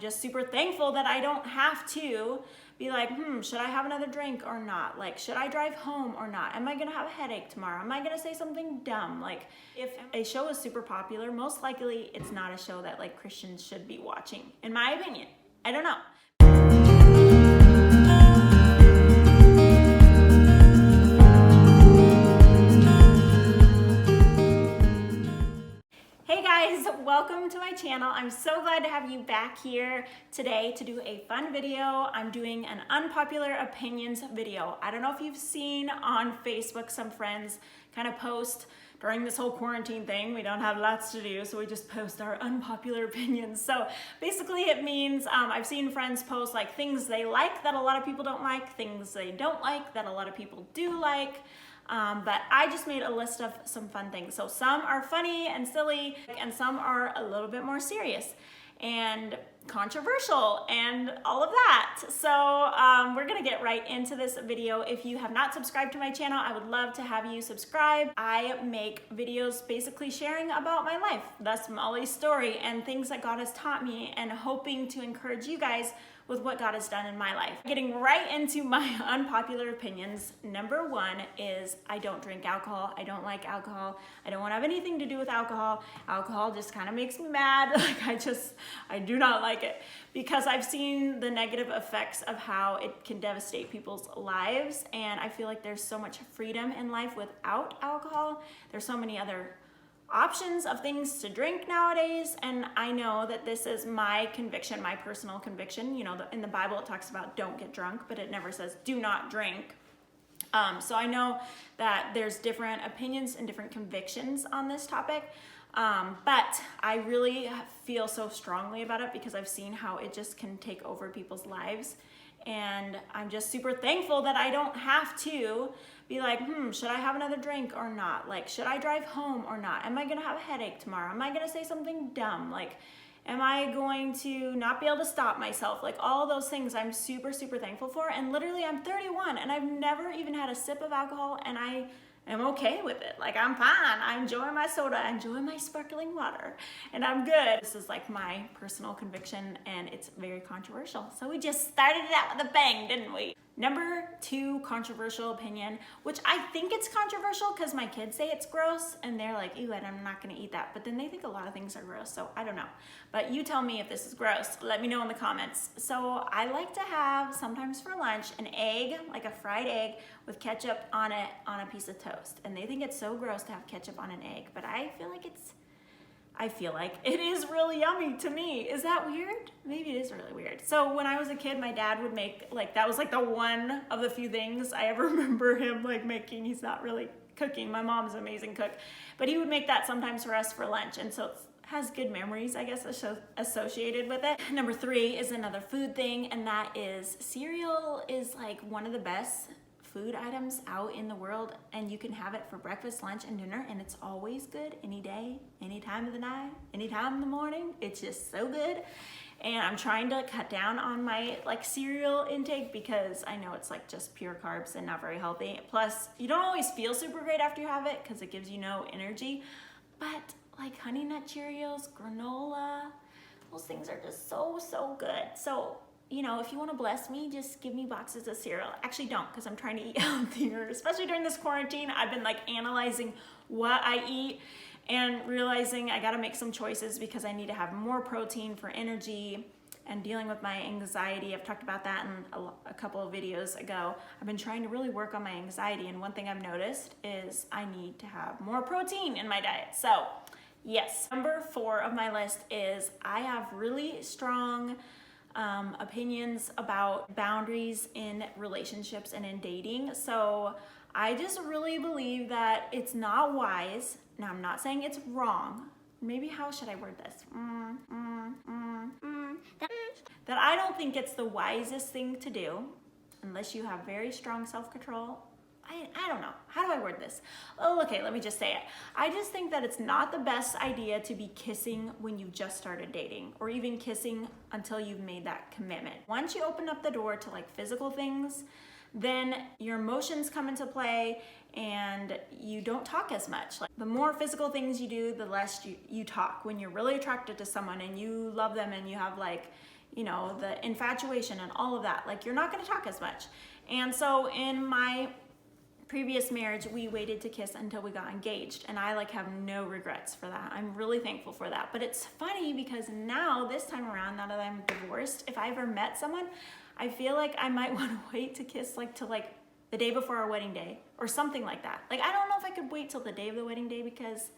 Just super thankful that I don't have to be like, should I have another drink or not? Like, should I drive home or not? Am I gonna have a headache tomorrow? Am I gonna say something dumb? Like, if a show is super popular, most likely it's not a show that like Christians should be watching, in my opinion. I don't know. Hey guys, welcome to my channel. I'm so glad to have you back here today to do a fun video. I'm doing an unpopular opinions video. I don't know if you've seen on Facebook some friends kind of post during this whole quarantine thing. We don't have lots to do, so we just post our unpopular opinions. So basically it means I've seen friends post like things they like that a lot of people don't like, things they don't like that a lot of people do like. But I just made a list of some fun things. So some are funny and silly, and some are a little bit more serious and controversial and all of that. So we're gonna get right into this video. If you have not subscribed to my channel, I would love to have you subscribe. I make videos basically sharing about my life. That's Molly's story and things that God has taught me, and hoping to encourage you guys with what God has done in my life. Getting right into my unpopular opinions. Number one is I don't drink alcohol. I don't like alcohol. I don't want to have anything to do with alcohol. Alcohol just kind of makes me mad. I do not like it because I've seen the negative effects of how it can devastate people's lives. And I feel like there's so much freedom in life without alcohol. There's so many other options of things to drink nowadays, and I know that this is my conviction, my personal conviction. You know, in the Bible it talks about don't get drunk, but it never says do not drink. So I know that there's different opinions and different convictions on this topic, but I really feel so strongly about it because I've seen how it just can take over people's lives. And I'm just super thankful that I don't have to be like, should I have another drink or not? Like, should I drive home or not? Am I gonna have a headache tomorrow? Am I gonna say something dumb? Like, am I going to not be able to stop myself? Like, all those things I'm super, super thankful for. And literally I'm 31 and I've never even had a sip of alcohol, and I am okay with it. Like, I'm fine. I enjoy my soda, I enjoy my sparkling water, and I'm good. This is like my personal conviction, and it's very controversial. So we just started it out with a bang, didn't we? Number two controversial opinion, which I think it's controversial because my kids say it's gross and they're like, ew, and I'm not gonna eat that. But then they think a lot of things are gross, so I don't know. But you tell me if this is gross. Let me know in the comments. So I like to have, sometimes for lunch, an egg, like a fried egg with ketchup on it on a piece of toast. And they think it's so gross to have ketchup on an egg, but I feel like it is really yummy to me. Is that weird? Maybe it is really weird. So when I was a kid, my dad would make, like, that was like the one of the few things I ever remember him like making. He's not really cooking. My mom's an amazing cook, but he would make that sometimes for us for lunch. And so it has good memories, I guess, associated with it. Number three is another food thing, and that is cereal is like one of the best food items out in the world, and you can have it for breakfast, lunch, and dinner, and it's always good any day, any time of the night, any time in the morning. It's just so good. And I'm trying to cut down on my like cereal intake because I know it's like just pure carbs and not very healthy. Plus, you don't always feel super great after you have it because it gives you no energy. But like Honey Nut Cheerios, granola, those things are just so good. So, you know, if you want to bless me, just give me boxes of cereal. Actually, don't, because I'm trying to eat healthier, especially during this quarantine. I've been like analyzing what I eat and realizing I got to make some choices because I need to have more protein for energy and dealing with my anxiety. I've talked about that in a couple of videos ago. I've been trying to really work on my anxiety, and one thing I've noticed is I need to have more protein in my diet. So yes. Number four of my list is I have really strong opinions about boundaries in relationships and in dating. So I just really believe that it's not wise. Now, I'm not saying it's wrong. Maybe how should I word this? That I don't think it's the wisest thing to do unless you have very strong self-control. I don't know. How do I word this? Oh, okay, let me just say it. I just think that it's not the best idea to be kissing when you just started dating, or even kissing until you've made that commitment. Once you open up the door to like physical things, then your emotions come into play and you don't talk as much. Like, the more physical things you do, the less you talk. When you're really attracted to someone and you love them and you have like, you know, the infatuation and all of that. Like, you're not going to talk as much. And so in my previous marriage, we waited to kiss until we got engaged, and I like have no regrets for that. I'm really thankful for that. But it's funny because now, this time around, now that I'm divorced, if I ever met someone, I feel like I might want to wait to kiss like till like the day before our wedding day or something like that. Like, I don't know if I could wait till the day of the wedding day, because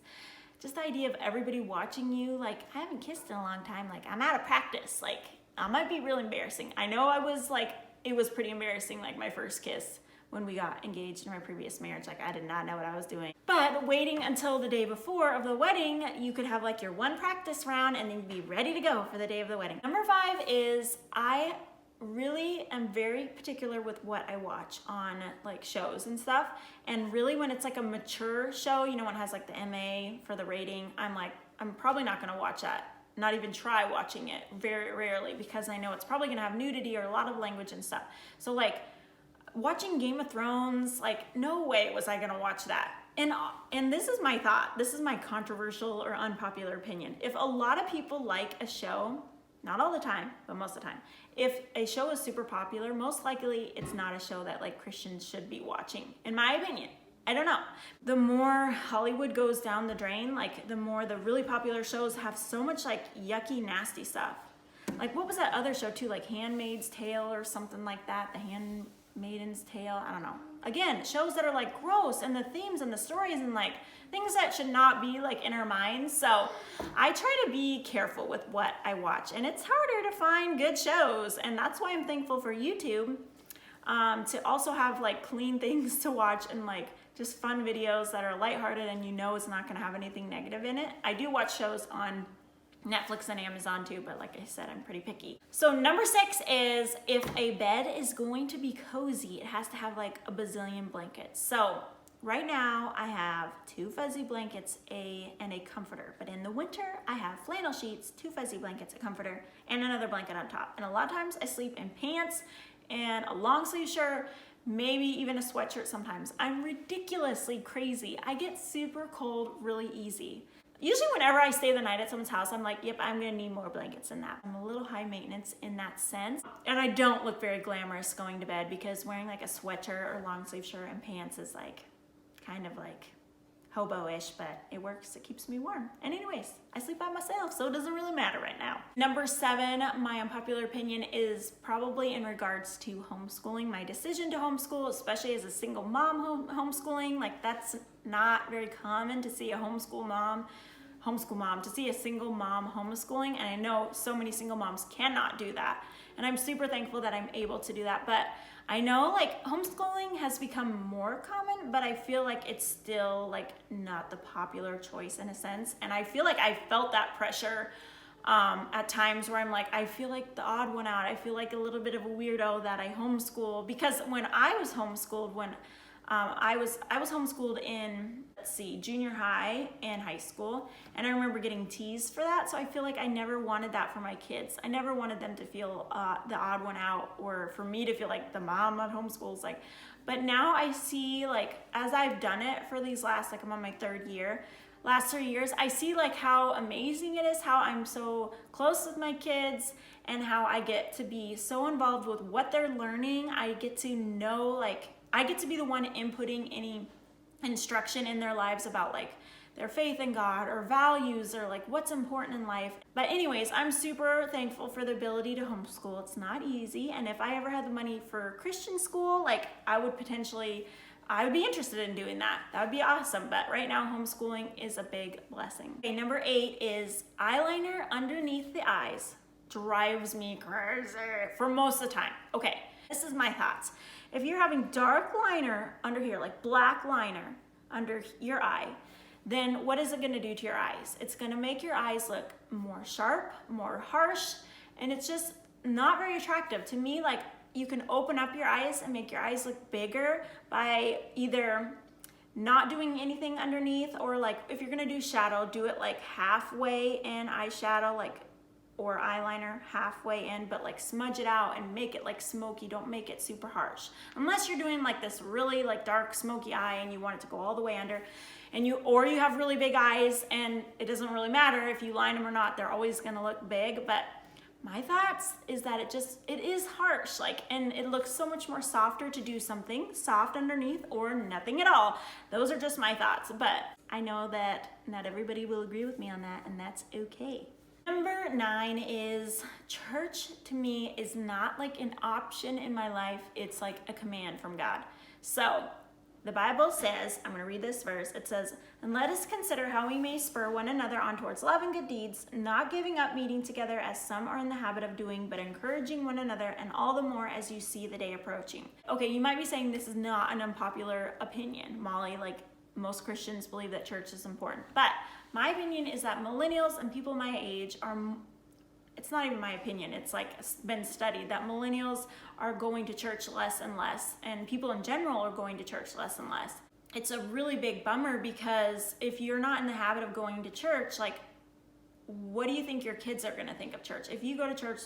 just the idea of everybody watching you, like, I haven't kissed in a long time, like, I'm out of practice, like, that might be real embarrassing. I know I was like, it was pretty embarrassing, like my first kiss when we got engaged in my previous marriage. Like, I did not know what I was doing. But waiting until the day before of the wedding, you could have like your one practice round and then be ready to go for the day of the wedding. Number 5 is I really am very particular with what I watch on like shows and stuff. And really when it's like a mature show, you know, when it has like the MA for the rating, I'm like, I'm probably not gonna watch that. Not even try watching it, very rarely, because I know it's probably gonna have nudity or a lot of language and stuff. So like, watching Game of Thrones, like, no way was I gonna watch that. And this is my thought, this is my controversial or unpopular opinion. If a lot of people like a show, not all the time, but most of the time, if a show is super popular, most likely it's not a show that like Christians should be watching, in my opinion. I don't know. The more Hollywood goes down the drain, like the more the really popular shows have so much like yucky, nasty stuff. Like, what was that other show too, like Handmaid's Tale or something like that, the Handmaiden's Tale, I don't know. Again, shows that are like gross, and the themes and the stories and like things that should not be like in our minds. So I try to be careful with what I watch, and it's harder to find good shows, and that's why I'm thankful for YouTube, to also have like clean things to watch and like just fun videos that are lighthearted and you know it's not gonna have anything negative in it. I do watch shows on Netflix and Amazon too, but like I said, I'm pretty picky. So number 6 is, if a bed is going to be cozy, it has to have like a bazillion blankets. So right now I have 2 fuzzy blankets and a comforter, but in the winter I have flannel sheets, 2 fuzzy blankets, a comforter, and another blanket on top. And a lot of times I sleep in pants and a long sleeve shirt, maybe even a sweatshirt sometimes. I'm ridiculously crazy. I get super cold really easy. Usually whenever I stay the night at someone's house, I'm like, yep, I'm gonna need more blankets than that. I'm a little high maintenance in that sense. And I don't look very glamorous going to bed, because wearing like a sweatshirt or long sleeve shirt and pants is like, kind of like hobo-ish, but it works, it keeps me warm. And anyways, I sleep by myself, so it doesn't really matter right now. Number 7, my unpopular opinion is probably in regards to homeschooling. My decision to homeschool, especially as a single mom homeschooling, like that's not very common to see a homeschool mom, to see a single mom homeschooling. And I know so many single moms cannot do that. And I'm super thankful that I'm able to do that. But I know like homeschooling has become more common, but I feel like it's still like not the popular choice in a sense. And I feel like I felt that pressure at times where I'm like, I feel like the odd one out. I feel like a little bit of a weirdo that I homeschool, because when I was homeschooled, I was homeschooled in, junior high and high school, and I remember getting teased for that. So I feel like I never wanted that for my kids. I never wanted them to feel the odd one out, or for me to feel like the mom of homeschools. Like, but now I see, like, as I've done it for these last, like, I'm on my 3rd year, last 3 years, I see like how amazing it is, how I'm so close with my kids, and how I get to be so involved with what they're learning. I get to know, like, I get to be the one inputting any instruction in their lives about like their faith in God or values or like what's important in life. But anyways, I'm super thankful for the ability to homeschool. It's not easy. And if I ever had the money for Christian school, like I would be interested in doing that. That would be awesome. But right now, homeschooling is a big blessing. Okay, number 8 is eyeliner underneath the eyes. Drives me crazy for most of the time. Okay, this is my thoughts. If you're having dark liner under here, like black liner under your eye, then what is it gonna do to your eyes? It's gonna make your eyes look more sharp, more harsh, and it's just not very attractive. To me, like, you can open up your eyes and make your eyes look bigger by either not doing anything underneath, or like if you're gonna do shadow, do it like halfway in eyeshadow, like, or eyeliner halfway in, but like smudge it out and make it like smoky. Don't make it super harsh. Unless you're doing like this really like dark smoky eye and you want it to go all the way under, and you have really big eyes, and it doesn't really matter if you line them or not, they're always gonna look big. But my thoughts is that it is harsh, like, and it looks so much more softer to do something soft underneath or nothing at all. Those are just my thoughts, but I know that not everybody will agree with me on that, and that's okay. Number 9 is church to me is not like an option in my life. It's like a command from God. So the Bible says, I'm going to read this verse. It says, "And let us consider how we may spur one another on towards love and good deeds, not giving up meeting together as some are in the habit of doing, but encouraging one another, and all the more as you see the day approaching." Okay, you might be saying this is not an unpopular opinion, Molly. Like, most Christians believe that church is important. But my opinion is that millennials and people my age are, it's not even my opinion, it's like been studied that millennials are going to church less and less, and people in general are going to church less and less. It's a really big bummer, because if you're not in the habit of going to church, like, what do you think your kids are gonna think of church? If you go to church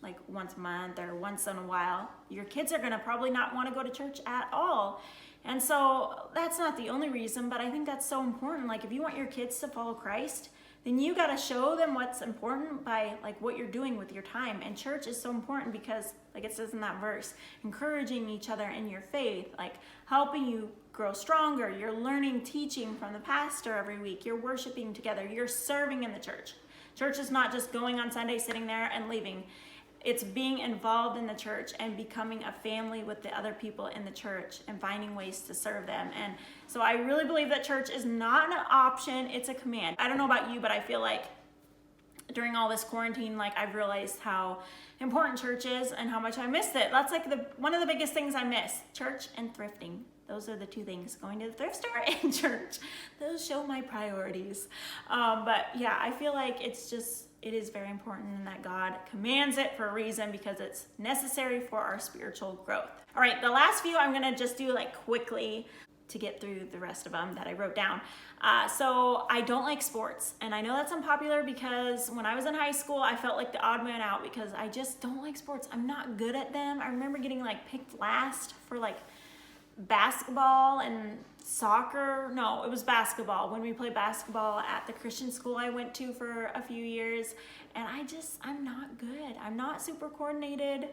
like once a month or once in a while, your kids are gonna probably not wanna go to church at all. And so that's not the only reason, but I think that's so important. Like, if you want your kids to follow Christ, then you got to show them what's important by like what you're doing with your time. And church is so important because, like it says in that verse, encouraging each other in your faith, like helping you grow stronger. You're learning teaching from the pastor every week. You're worshiping together. You're serving in the church. Church is not just going on Sunday, sitting there and leaving. It's being involved in the church and becoming a family with the other people in the church and finding ways to serve them. And so I really believe that church is not an option, it's a command. I don't know about you, but I feel like during all this quarantine, like, I've realized how important church is and how much I missed it. That's like one of the biggest things I miss, church and thrifting. Those are the two things, going to the thrift store and church. Those show my priorities. But yeah, I feel like it is very important, and that God commands it for a reason, because it's necessary for our spiritual growth. All right, the last few I'm gonna just do like quickly to get through the rest of them that I wrote down. So I don't like sports, and I know that's unpopular because when I was in high school, I felt like the odd man out because I just don't like sports. I'm not good at them. I remember getting like picked last for like basketball and soccer. No, it was basketball, when we played basketball at the Christian school I went to for a few years, and I'm not good. I'm not super coordinated.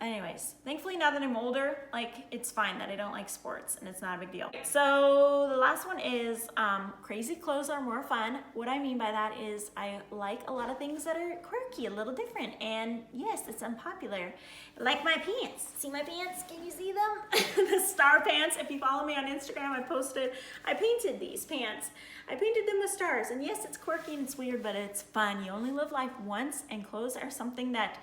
Anyways, thankfully now that I'm older, like, it's fine that I don't like sports, and it's not a big deal. So the last one is crazy clothes are more fun. What I mean by that is I like a lot of things that are quirky, a little different, and yes, it's unpopular. Like my pants. See my pants? Can you see them? The star pants. If you follow me on Instagram, I painted these pants. I painted them with stars, and yes, it's quirky and it's weird, but it's fun. You only live life once, and clothes are something that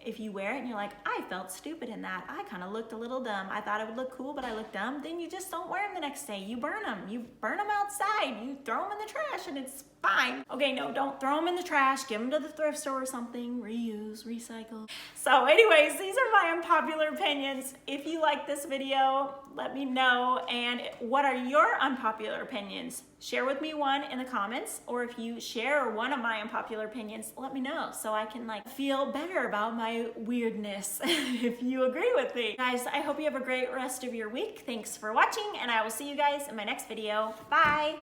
if you wear it and you're like, I felt stupid in that, I kind of looked a little dumb, I thought it would look cool, but I looked dumb, then you just don't wear them the next day. You burn them outside, you throw them in the trash, and it's fine. Okay, no, don't throw them in the trash, give them to the thrift store or something, reuse, recycle. So anyways, these are my unpopular opinions. If you like this video, let me know. And what are your unpopular opinions? Share with me one in the comments, or if you share one of my unpopular opinions, let me know so I can like feel better about my weirdness if you agree with me. Guys, I hope you have a great rest of your week. Thanks for watching, and I will see you guys in my next video. Bye!